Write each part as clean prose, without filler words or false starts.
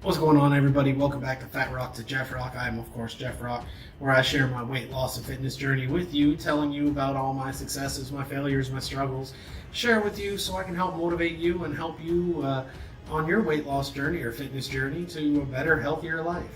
What's going on, everybody? Welcome back to Fat Rock to DaJeffrock. I am, of course, DaJeffrock, where I share my weight loss and fitness journey with you, telling you about all my successes, my failures, my struggles, share with you so I can help motivate you and help you on your weight loss journey or fitness journey to a better, healthier life.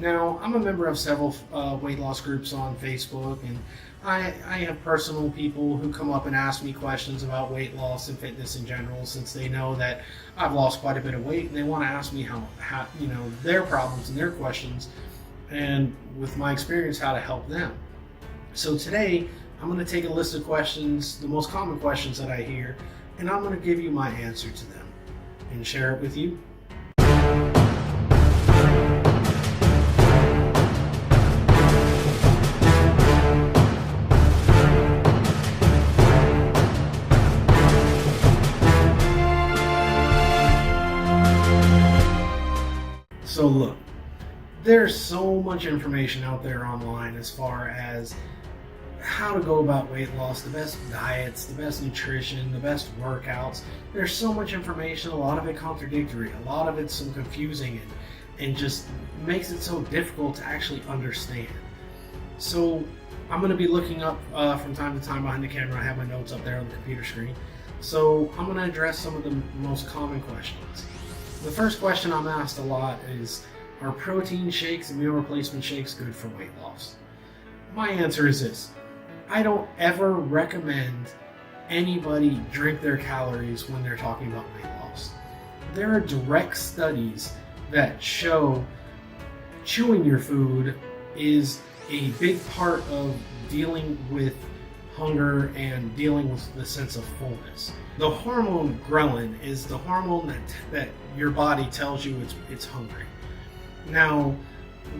Now, I'm a member of several weight loss groups on Facebook, and I have personal people who come up and ask me questions about weight loss and fitness in general, since they know that I've lost quite a bit of weight, and they want to ask me how their problems and their questions, and with my experience, how to help them. So today, I'm going to take a list of questions, the most common questions that I hear, and I'm going to give you my answer to them and share it with you. So look, there's so much information out there online as far as how to go about weight loss, the best diets, the best nutrition, the best workouts. There's so much information, a lot of it contradictory, a lot of it's some confusing and just makes it so difficult to actually understand. So I'm going to be looking up from time to time behind the camera. I have my notes up there on the computer screen. So I'm going to address some of the most common questions. The first question I'm asked a lot is, are protein shakes and meal replacement shakes good for weight loss? My answer is this: I don't ever recommend anybody drink their calories when they're talking about weight loss. There are direct studies that show chewing your food is a big part of dealing with hunger and dealing with the sense of fullness. The hormone ghrelin is the hormone that your body tells you it's hungry. Now,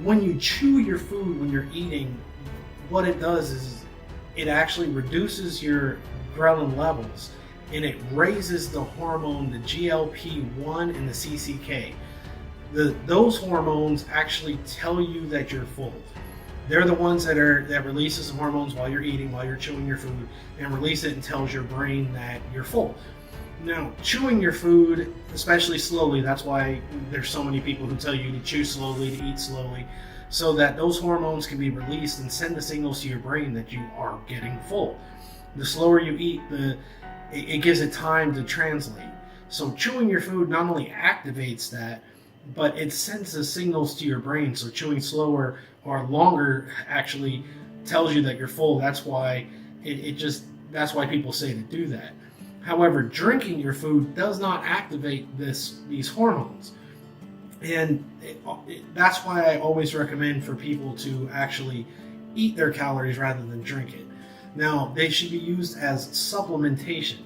when you chew your food when you're eating, what it does is it actually reduces your ghrelin levels, and it raises the hormone, the GLP-1 and the CCK. Those hormones actually tell you that you're full. They're the ones that releases the hormones while you're eating, while you're chewing your food, and release it and tells your brain that you're full. Now, chewing your food, especially slowly, that's why there's so many people who tell you to chew slowly, to eat slowly, so that those hormones can be released and send the signals to your brain that you are getting full. The slower you eat, it gives it time to translate. So chewing your food not only activates that, but it sends the signals to your brain. So chewing slower or longer actually tells you that you're full. That's why that's why people say to do that. However, drinking your food does not activate these hormones. And that's why I always recommend for people to actually eat their calories rather than drink it. Now, they should be used as supplementation.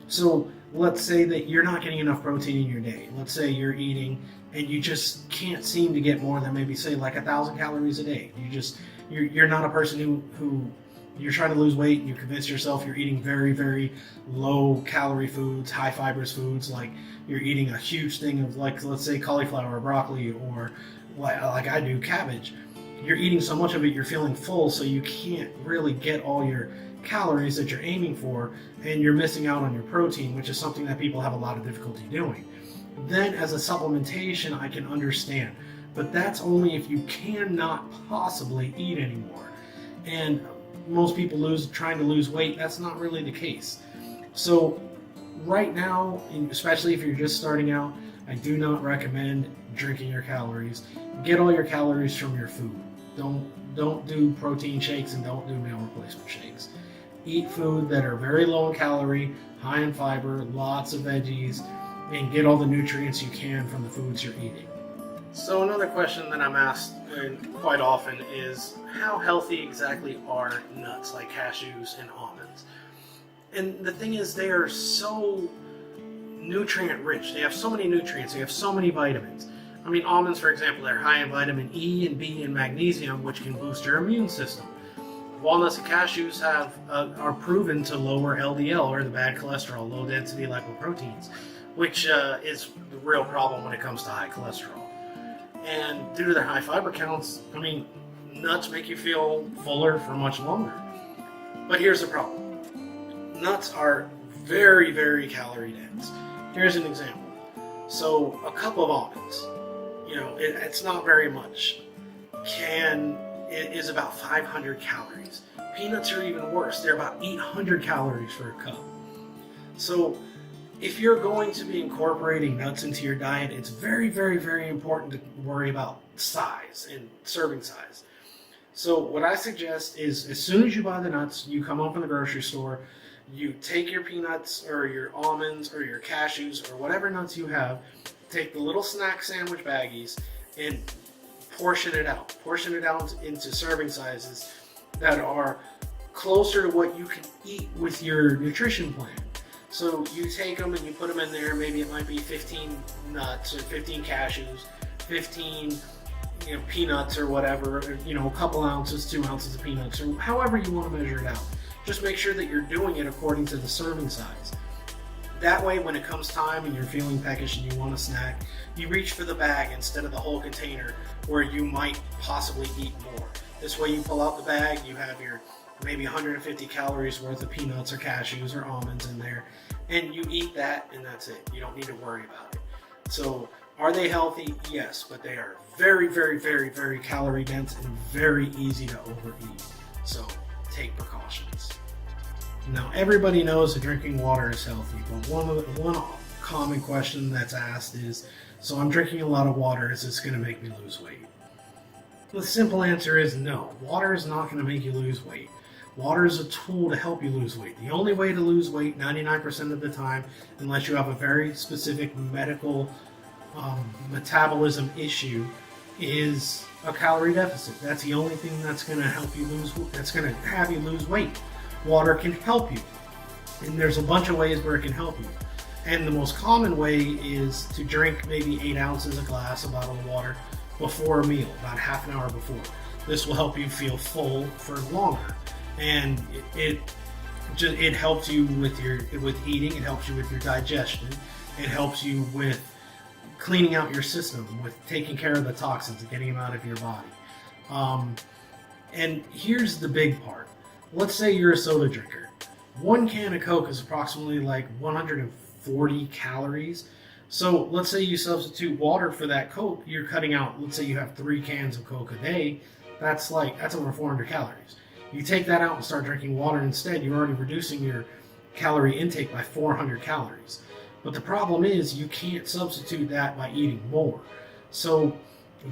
So let's say that you're not getting enough protein in your day. Let's say you're eating and you just can't seem to get more than maybe say like 1,000 calories a day. You're not a person who you're trying to lose weight and you convince yourself you're eating very, very low calorie foods, high fibrous foods, like you're eating a huge thing of, like, let's say cauliflower or broccoli, or like I do, cabbage. You're eating so much of it you're feeling full, so you can't really get all your calories that you're aiming for, and you're missing out on your protein, which is something that people have a lot of difficulty doing. Then as a supplementation, I can understand, but that's only if you cannot possibly eat anymore. And most people trying to lose weight, that's not really the case. So right now, especially if you're just starting out, I do not recommend drinking your calories. Get all your calories from your food. Don't do protein shakes and don't do meal replacement shakes. Eat food that are very low in calorie, high in fiber, lots of veggies, and get all the nutrients you can from the foods you're eating. So another question that I'm asked quite often is, how healthy exactly are nuts like cashews and almonds? And the thing is, they are so nutrient rich. They have so many nutrients. They have so many vitamins. I mean, almonds, for example, they're high in vitamin E and B and magnesium, which can boost your immune system. Walnuts and cashews are proven to lower LDL, or the bad cholesterol, low density lipoproteins, which is the real problem when it comes to high cholesterol. And due to their high fiber counts, I mean, nuts make you feel fuller for much longer. But here's the problem. Nuts are very, very calorie dense. Here's an example. So a cup of almonds. It's not very much. It is about 500 calories. Peanuts are even worse. They're about 800 calories for a cup. So if you're going to be incorporating nuts into your diet, it's very, very, very important to worry about size and serving size. So what I suggest is, as soon as you buy the nuts, you come up in the grocery store, you take your peanuts or your almonds or your cashews or whatever nuts you have, take the little snack sandwich baggies and portion it out. Portion it out into serving sizes that are closer to what you can eat with your nutrition plan. So you take them and you put them in there. Maybe it might be 15 nuts or 15 cashews, 15 peanuts or whatever, a couple ounces, 2 ounces of peanuts, or however you want to measure it out. Just make sure that you're doing it according to the serving size. That way, when it comes time and you're feeling peckish and you want a snack, you reach for the bag instead of the whole container where you might possibly eat more. This way you pull out the bag, you have your maybe 150 calories worth of peanuts or cashews or almonds in there, and you eat that and that's it. You don't need to worry about it. So are they healthy? Yes, but they are very, very, very, very calorie dense and very easy to overeat. So take precautions. Now, everybody knows that drinking water is healthy, but one common question that's asked is, so I'm drinking a lot of water, is this going to make me lose weight? The simple answer is no. Water is not going to make you lose weight. Water is a tool to help you lose weight. The only way to lose weight 99% of the time, unless you have a very specific medical metabolism issue, is a calorie deficit. That's the only thing that's going to help you that's going to have you lose weight. Water can help you, and there's a bunch of ways where it can help you. And the most common way is to drink maybe 8 ounces a glass, a bottle of water, before a meal, about half an hour before. This will help you feel full for longer, and it helps you with eating. It helps you with your digestion. It helps you with cleaning out your system, with taking care of the toxins and getting them out of your body. And here's the big part. Let's say you're a soda drinker. 1 can of Coke is approximately like 140 calories. So let's say you substitute water for that Coke, you're cutting out, let's say you have 3 cans of Coke a day, that's over 400 calories. You take that out and start drinking water instead, you're already reducing your calorie intake by 400 calories. But the problem is you can't substitute that by eating more. So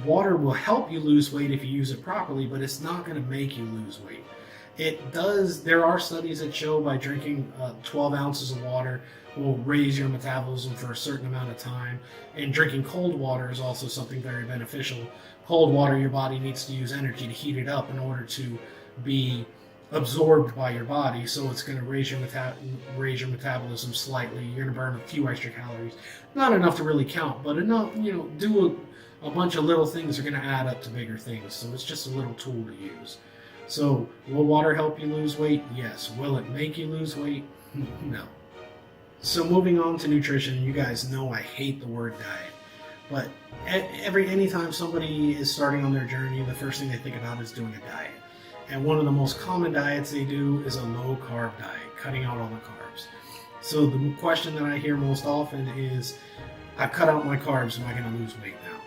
water will help you lose weight if you use it properly, but it's not going to make you lose weight. There are studies that show by drinking 12 ounces of water will raise your metabolism for a certain amount of time. And drinking cold water is also something very beneficial. Cold water, your body needs to use energy to heat it up in order to be absorbed by your body. So it's going to raise your metabolism slightly. You're going to burn a few extra calories. Not enough to really count, but enough, do a bunch of little things are going to add up to bigger things. So it's just a little tool to use. So, will water help you lose weight? Yes. Will it make you lose weight? No. So moving on to nutrition, you guys know I hate the word diet. But anytime somebody is starting on their journey, the first thing they think about is doing a diet. And one of the most common diets they do is a low-carb diet, cutting out all the carbs. So the question that I hear most often is, I've cut out my carbs, am I going to lose weight now?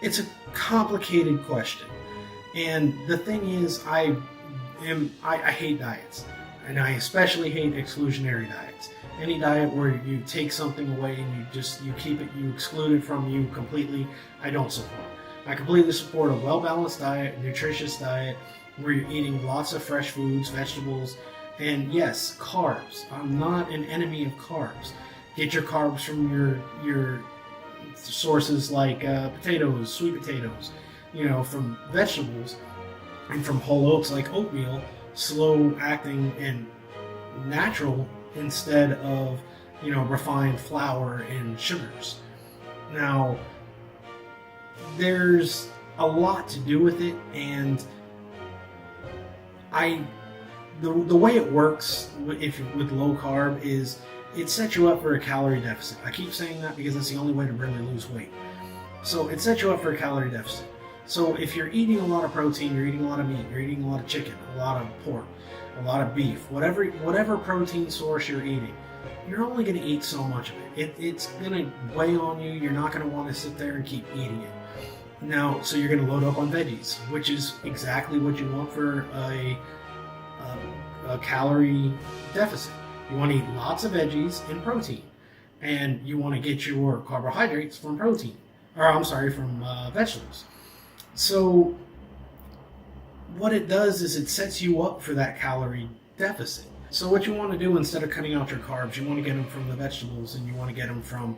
It's a complicated question. And the thing is, I hate diets, and I especially hate exclusionary diets. Any diet where you take something away and you exclude it from you completely, I don't support. I completely support a well-balanced diet, nutritious diet, where you're eating lots of fresh foods, vegetables, and yes, carbs. I'm not an enemy of carbs. Get your carbs from your sources like potatoes, sweet potatoes, from vegetables, and from whole oats like oatmeal, slow acting and natural instead of, refined flour and sugars. Now, there's a lot to do with it, and the way it works with low carb is it sets you up for a calorie deficit. I keep saying that because it's the only way to really lose weight. So it sets you up for a calorie deficit. So if you're eating a lot of protein, you're eating a lot of meat, you're eating a lot of chicken, a lot of pork, a lot of beef, whatever protein source you're eating, you're only going to eat so much of it. It's going to weigh on you. You're not going to want to sit there and keep eating it. Now, so you're going to load up on veggies, which is exactly what you want for a calorie deficit. You want to eat lots of veggies and protein, and you want to get your carbohydrates from protein, from vegetables. So what it does is it sets you up for that calorie deficit. So what you want to do, instead of cutting out your carbs, you want to get them from the vegetables, and you want to get them from,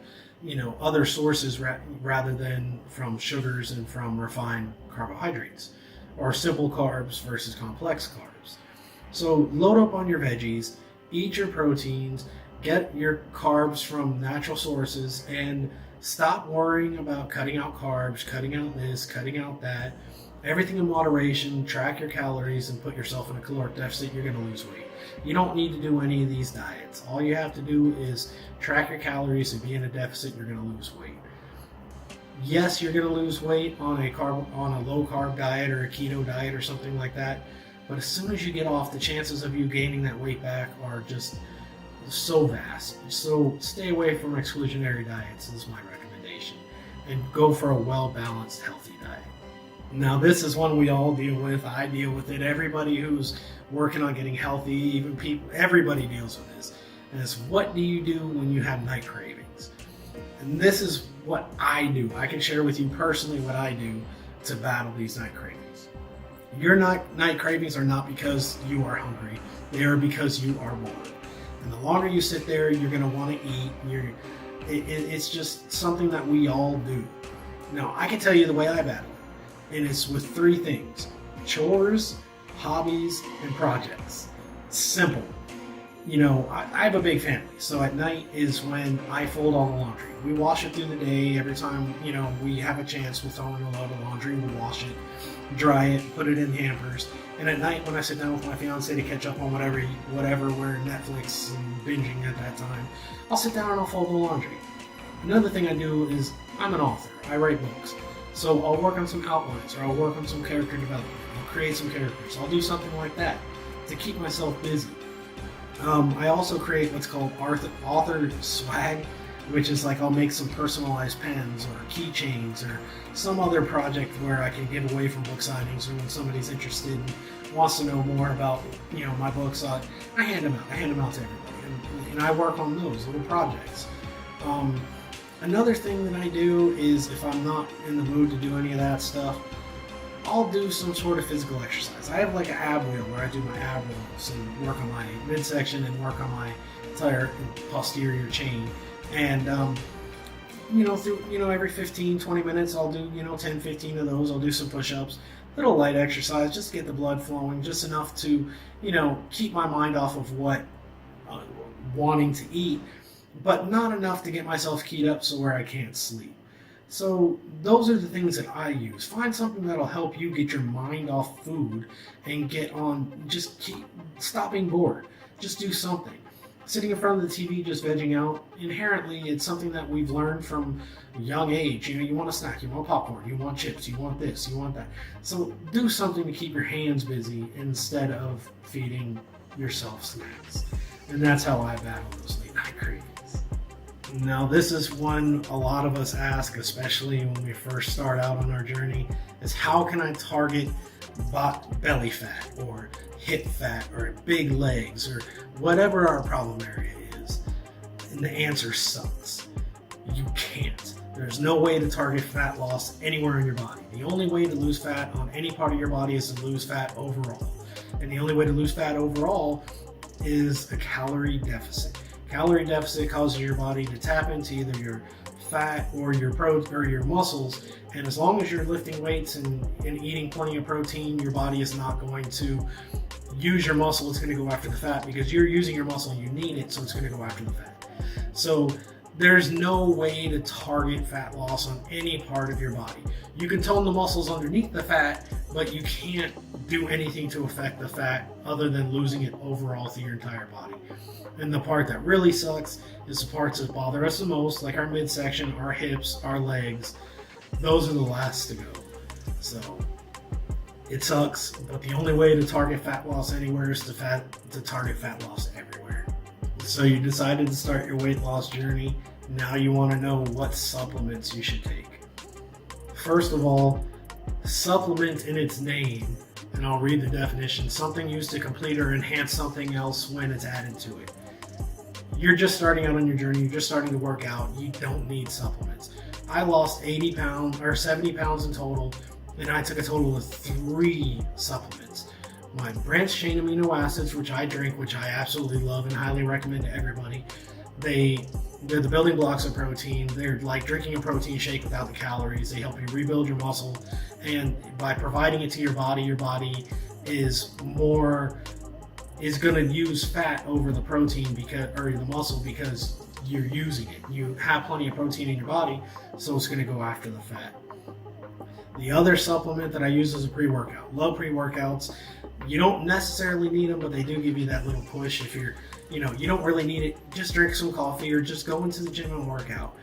other sources rather than from sugars and from refined carbohydrates, or simple carbs versus complex carbs. So load up on your veggies, eat your proteins, get your carbs from natural sources, and stop worrying about cutting out carbs, cutting out this, cutting out that. Everything in moderation. Track your calories and put yourself in a caloric deficit. You're going to lose weight. You don't need to do any of these diets. All you have to do is track your calories and be in a deficit. You're going to lose weight. Yes, you're going to lose weight on a low carb diet or a keto diet or something like that. But as soon as you get off, the chances of you gaining that weight back are just so vast. So stay away from exclusionary diets is my recommendation, and go for a well-balanced, healthy diet. Now, this is one we all deal with. I deal with it. Everybody who's working on getting healthy, even people, everybody deals with this. And it's, what do you do when you have night cravings? And this is what I do. I can share with you personally what I do to battle these night cravings. Your night cravings are not because you are hungry. They are because you are bored. And the longer you sit there, you're going to want to eat. It's just something that we all do. Now, I can tell you the way I battle it, and it's with 3 things: chores, hobbies, and projects. It's simple. I have a big family, so at night is when I fold all the laundry. We wash it through the day. Every time, we have a chance, we'll throw in a load of laundry, we'll wash it, dry it, put it in hampers. And at night, when I sit down with my fiance to catch up on whatever we're Netflix and binging at that time, I'll sit down and I'll fold the laundry. Another thing I do is, I'm an author. I write books. So I'll work on some outlines, or I'll work on some character development. I'll create some characters. I'll do something like that to keep myself busy. I also create what's called author swag, which is like I'll make some personalized pens or keychains or some other project where I can give away from book signings, or when somebody's interested and wants to know more about my books, I hand them out. I hand them out to everybody, and I work on those little projects. Another thing that I do is, if I'm not in the mood to do any of that stuff, I'll do some sort of physical exercise. I have like an ab wheel where I do my ab rolls and work on my midsection and work on my entire posterior chain. And, every 15, 20 minutes, I'll do, 10, 15 of those. I'll do some push-ups, little light exercise, just to get the blood flowing, just enough to, keep my mind off of what, wanting to eat, but not enough to get myself keyed up so where I can't sleep. So those are the things that I use. Find something that'll help you get your mind off food and get on, stop being bored. Just do something. Sitting in front of the TV just vegging out, inherently it's something that we've learned from a young age. You want a snack, you want popcorn, you want chips, you want this, you want that. So do something to keep your hands busy instead of feeding yourself snacks. And that's how I battle those late night cravings. Now, this is one a lot of us ask, especially when we first start out on our journey, is how can I target belly fat or hip fat or big legs or whatever our problem area is? And the answer sucks. You can't. There's no way to target fat loss anywhere in your body. The only way to lose fat on any part of your body is to lose fat overall. And the only way to lose fat overall is a calorie deficit. Calorie deficit causes your body to tap into either your fat or your muscles, and as long as you're lifting weights and eating plenty of protein, your body is not going to use your muscle. It's going to go after the fat because you're using your muscle and you need it, so it's going to go after the fat. So there's no way to target fat loss on any part of your body. You can tone the muscles underneath the fat, but you can't do anything to affect the fat other than losing it overall through your entire body. And the part that really sucks is the parts that bother us the most, like our midsection, our hips, our legs. Those are the last to go. So it sucks, but the only way to target fat loss anywhere is to target fat loss everywhere. So you decided to start your weight loss journey. Now you want to know what supplements you should take. First of all, supplement in its name, and I'll read the definition: something used to complete or enhance something else when it's added to it. You're just starting out on your journey, you're just starting to work out, you don't need supplements. I lost 80 pounds or 70 pounds in total, and I took a total of 3 supplements. My branched chain amino acids, which I drink, which I absolutely love and highly recommend to everybody. They're the building blocks of protein. They're like drinking a protein shake without the calories. They help you rebuild your muscle, and by providing it to your body is going to use fat over the protein or the muscle because you're using it. You have plenty of protein in your body, so it's going to go after the fat. The other supplement that I use is a pre-workout. Love pre-workouts. You don't necessarily need them, but they do give you that little push. If you don't really need it, just drink some coffee or just go into the gym and work out.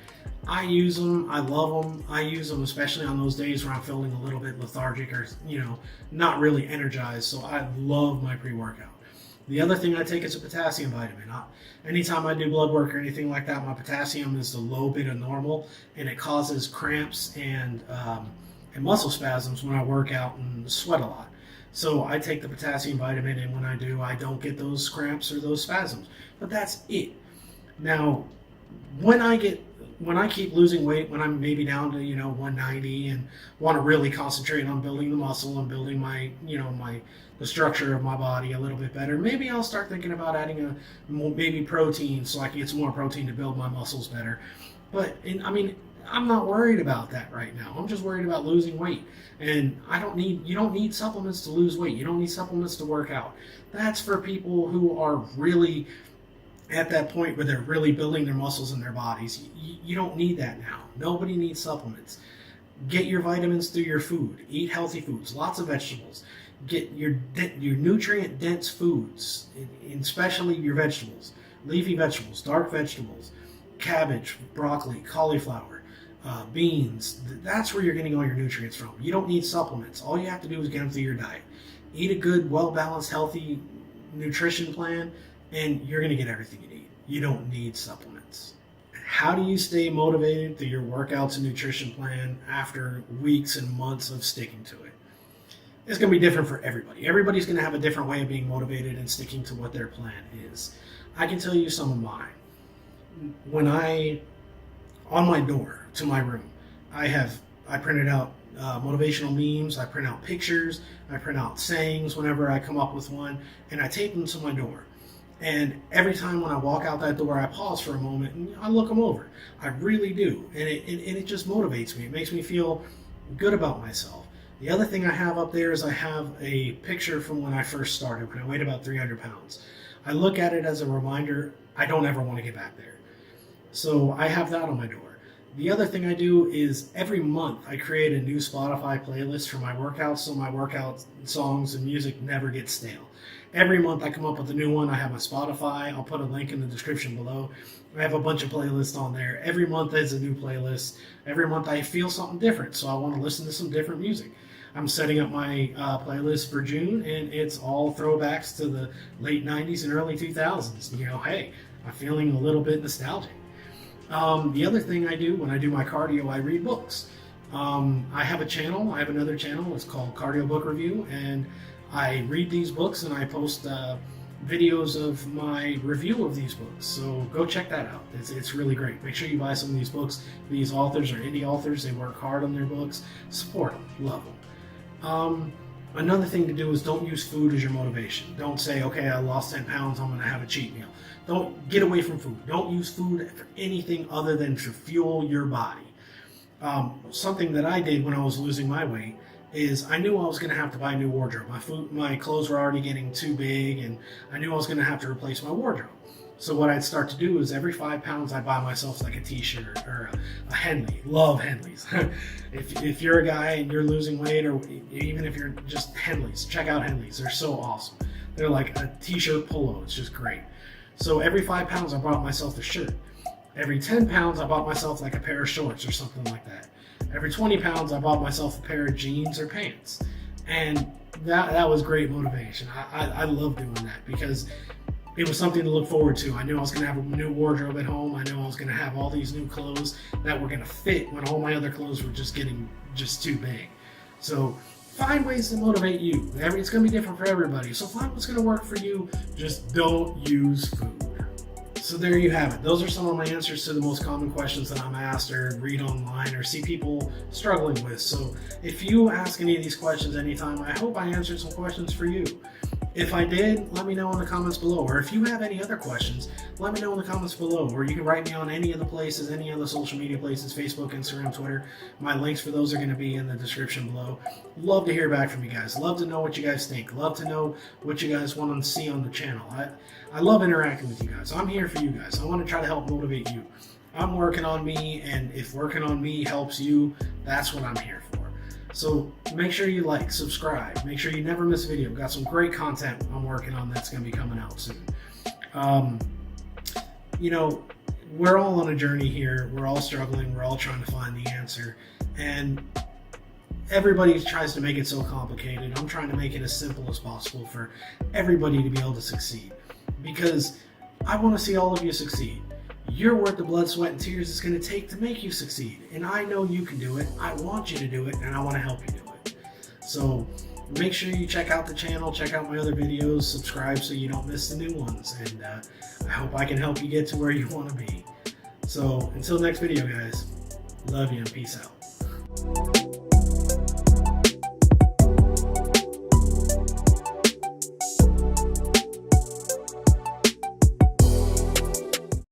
I use them. I love them. I use them especially on those days where I'm feeling a little bit lethargic or, not really energized. So I love my pre-workout. The other thing I take is a potassium vitamin. Anytime I do blood work or anything like that, my potassium is the low bit of normal, and it causes cramps and muscle spasms when I work out and sweat a lot. So I take the potassium vitamin, and when I do, I don't get those cramps or those spasms. But that's it. Now, when I keep losing weight, when I'm maybe down to 190 and want to really concentrate on building the muscle and building my the structure of my body a little bit better, maybe I'll start thinking about adding maybe protein so I can get some more protein to build my muscles better. But I'm not worried about that right now. I'm just worried about losing weight. And you don't need supplements to lose weight. You don't need supplements to work out. That's for people who are really at that point where they're really building their muscles in their bodies. You don't need that now. Nobody needs supplements. Get your vitamins through your food. Eat healthy foods, lots of vegetables. Get your nutrient-dense foods, especially your vegetables, leafy vegetables, dark vegetables, cabbage, broccoli, cauliflower, beans. That's where you're getting all your nutrients from. You don't need supplements. All you have to do is get them through your diet. Eat a good, well-balanced, healthy nutrition plan, and you're going to get everything you need. You don't need supplements. How do you stay motivated through your workouts and nutrition plan after weeks and months of sticking to it? It's going to be different for everybody. Everybody's going to have a different way of being motivated and sticking to what their plan is. I can tell you some of mine. On my door to my room, I printed out motivational memes, I print out pictures, I print out sayings whenever I come up with one, and I tape them to my door. And every time when I walk out that door, I pause for a moment and I look them over. I really do. And it just motivates me. It makes me feel good about myself. The other thing I have up there is I have a picture from when I first started, when I weighed about 300 pounds. I look at it as a reminder I don't ever want to get back there. So I have that on my door. The other thing I do is every month I create a new Spotify playlist for my workouts, so my workout songs and music never get stale. Every month I come up with a new one. I have my Spotify. I'll put a link in the description below. I have a bunch of playlists on there. Every month there's a new playlist. Every month I feel something different, so I want to listen to some different music. I'm setting up my playlist for June, and it's all throwbacks to the late 90s and early 2000s. Hey, I'm feeling a little bit nostalgic. The other thing I do when I do my cardio, I read books. I have a channel. I have another channel. It's called Cardio Book Review, and I read these books and I post videos of my review of these books. So go check that out. It's really great. Make sure you buy some of these books. These authors are indie authors. They work hard on their books. Support them. Love them. Another thing to do is don't use food as your motivation. Don't say, okay, I lost 10 pounds, I'm going to have a cheat meal. Don't get away from food. Don't use food for anything other than to fuel your body. Something that I did when I was losing my weight is I knew I was going to have to buy a new wardrobe. My clothes were already getting too big, and I knew I was going to have to replace my wardrobe. So what I'd start to do is every 5 pounds I'd buy myself like a t-shirt or a Henley. Love Henleys. if you're a guy and you're losing weight, or even if you're just Henleys, check out Henleys. They're so awesome. They're like a t-shirt polo. It's just great. So every 5 pounds I bought myself a shirt. Every 10 pounds I bought myself like a pair of shorts or something like that. Every 20 pounds I bought myself a pair of jeans or pants. And that was great motivation. I love doing that because it was something to look forward to. I knew I was going to have a new wardrobe at home. I knew I was going to have all these new clothes that were going to fit when all my other clothes were just getting too big. So find ways to motivate you. It's going to be different for everybody. So find what's going to work for you. Just don't use food. So there you have it. Those are some of my answers to the most common questions that I'm asked or read online or see people struggling with. So if you ask any of these questions anytime, I hope I answered some questions for you. If I did, let me know in the comments below. Or if you have any other questions, let me know in the comments below. Or you can write me on any of the places, any of the social media places, Facebook, Instagram, Twitter. My links for those are going to be in the description below. Love to hear back from you guys. Love to know what you guys think. Love to know what you guys want to see on the channel. I love interacting with you guys. I'm here for you guys. I want to try to help motivate you. I'm working on me, and if working on me helps you, that's what I'm here for. So make sure you like, subscribe, make sure you never miss a video. We've got some great content I'm working on that's going to be coming out soon. You know, we're all on a journey here. We're all struggling. We're all trying to find the answer. And everybody tries to make it so complicated. I'm trying to make it as simple as possible for everybody to be able to succeed. Because I want to see all of you succeed. You're worth the blood, sweat, and tears it's going to take to make you succeed. And I know you can do it. I want you to do it, and I want to help you do it. So make sure you check out the channel, check out my other videos, subscribe so you don't miss the new ones. And I hope I can help you get to where you want to be. So until next video, guys, love you and peace out.